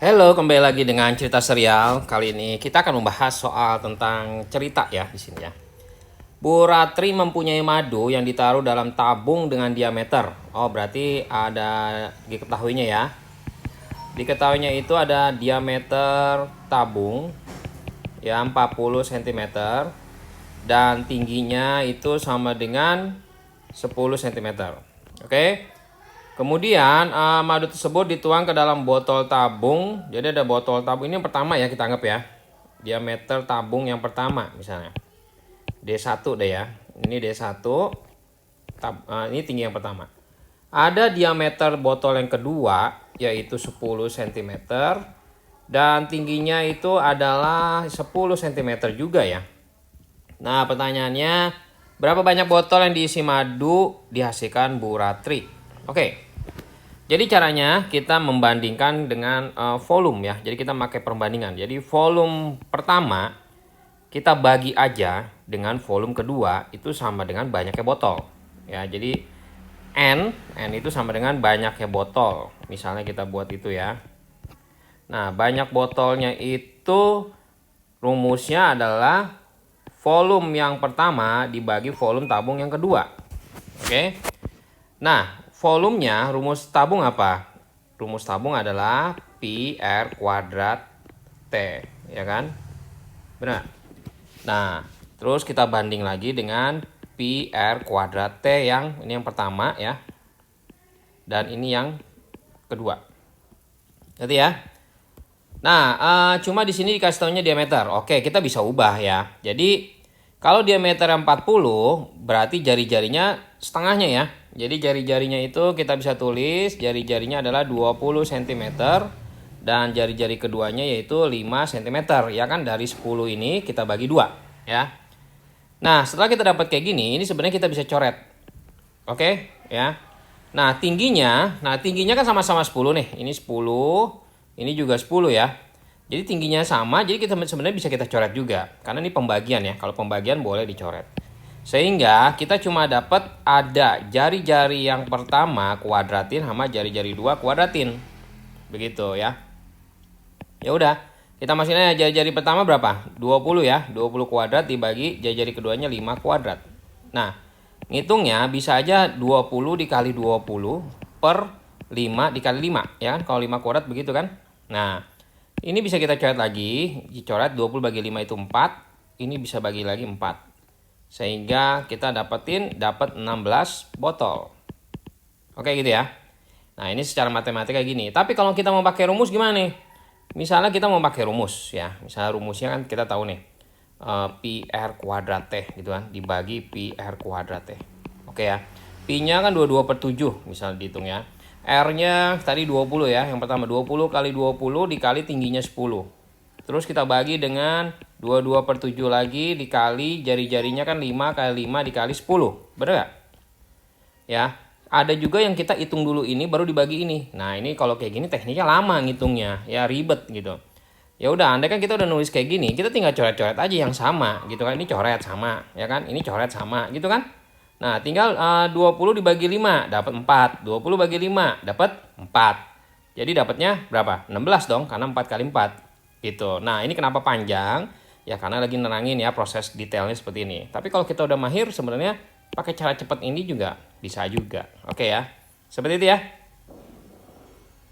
Halo, kembali lagi dengan cerita serial. Kali ini kita akan membahas soal tentang cerita ya di sini ya. Bu Ratri mempunyai madu yang ditaruh dalam tabung dengan diameter. Oh, berarti ada diketahuinya ya. Diketahuinya itu ada diameter tabung ya 40 cm dan tingginya itu sama dengan 10 cm. Oke. Kemudian madu tersebut dituang ke dalam botol tabung. Jadi ada botol tabung ini yang pertama ya, kita anggap ya. Diameter tabung yang pertama misalnya. D1 deh ya. Ini D1. Ini tinggi yang pertama. Ada diameter botol yang kedua yaitu 10 cm dan tingginya itu adalah 10 cm juga ya. Nah, pertanyaannya, berapa banyak botol yang diisi madu dihasilkan Bu Ratri? Oke. Jadi caranya kita membandingkan dengan volume ya. Jadi kita pakai perbandingan. Jadi volume pertama kita bagi aja dengan volume kedua itu sama dengan banyaknya botol. Ya, jadi N itu sama dengan banyaknya botol. Misalnya kita buat itu ya. Nah, banyak botolnya itu rumusnya adalah volume yang pertama dibagi volume tabung yang kedua. Oke. Nah, volumenya rumus tabung apa? Rumus tabung adalah Pi R kuadrat T, ya kan? Benar. Nah, terus kita banding lagi dengan Pi R kuadrat T yang ini yang pertama ya. Dan ini yang kedua. Ngerti ya? Nah, cuma di sini dikasih taunya diameter. Oke, kita bisa ubah ya. Jadi kalau diameter 40 berarti jari-jarinya setengahnya ya. Jadi jari-jarinya itu kita bisa tulis jari-jarinya adalah 20 cm dan jari-jari keduanya yaitu 5 cm. Ya kan, dari 10 ini kita bagi 2 ya. Nah, setelah kita dapat kayak gini, ini sebenarnya kita bisa coret. Oke, ya. Nah, tingginya kan sama-sama 10 nih. Ini 10, ini juga 10 ya. Jadi tingginya sama, jadi kita sebenarnya bisa kita coret juga. Karena ini pembagian ya, kalau pembagian boleh dicoret. Sehingga kita cuma dapat ada jari-jari yang pertama kuadratin sama jari-jari 2 kuadratin. Begitu ya. Ya udah, kita masukin aja jari-jari pertama berapa? 20 ya, 20 kuadrat dibagi jari-jari keduanya 5 kuadrat. Nah, ngitungnya bisa aja 20 dikali 20 per 5 dikali 5 ya kan, kalau 5 kuadrat begitu kan. Nah, ini bisa kita coret lagi, dicoret 20 bagi 5 itu 4, ini bisa bagi lagi 4. Sehingga kita dapat 16 botol. Oke gitu ya. Nah, ini secara matematika kayak gini. Tapi kalau kita mau pakai rumus gimana nih? Misalnya kita mau pakai rumus ya. Misalnya rumusnya kan kita tahu nih. Pi R kuadrat T gitu kan, dibagi Pi R kuadrat T. Oke ya. Pi-nya kan 22 per 7 misalnya dihitung ya. R-nya tadi 20 ya. Yang pertama 20 kali 20 dikali tingginya 10. Terus kita bagi dengan 22 per 7 lagi dikali jari-jarinya kan 5 kali 5 dikali 10. Bener gak? Ya. Ada juga yang kita hitung dulu ini baru dibagi ini. Nah, ini kalau kayak gini tekniknya lama ngitungnya. Ya ribet gitu. Ya udah, andai kan kita udah nulis kayak gini, kita tinggal coret-coret aja yang sama gitu kan. Ini coret sama, ya kan? Ini coret sama gitu kan? Nah, tinggal 20 dibagi 5 dapat 4. 20 bagi 5 dapat 4. Jadi dapatnya berapa? 16 dong, karena 4 kali 4. Gitu. Nah, ini kenapa panjang? Ya karena lagi nerangin ya proses detailnya seperti ini. Tapi kalau kita udah mahir sebenarnya pakai cara cepat ini juga bisa juga. Oke ya. Seperti itu ya.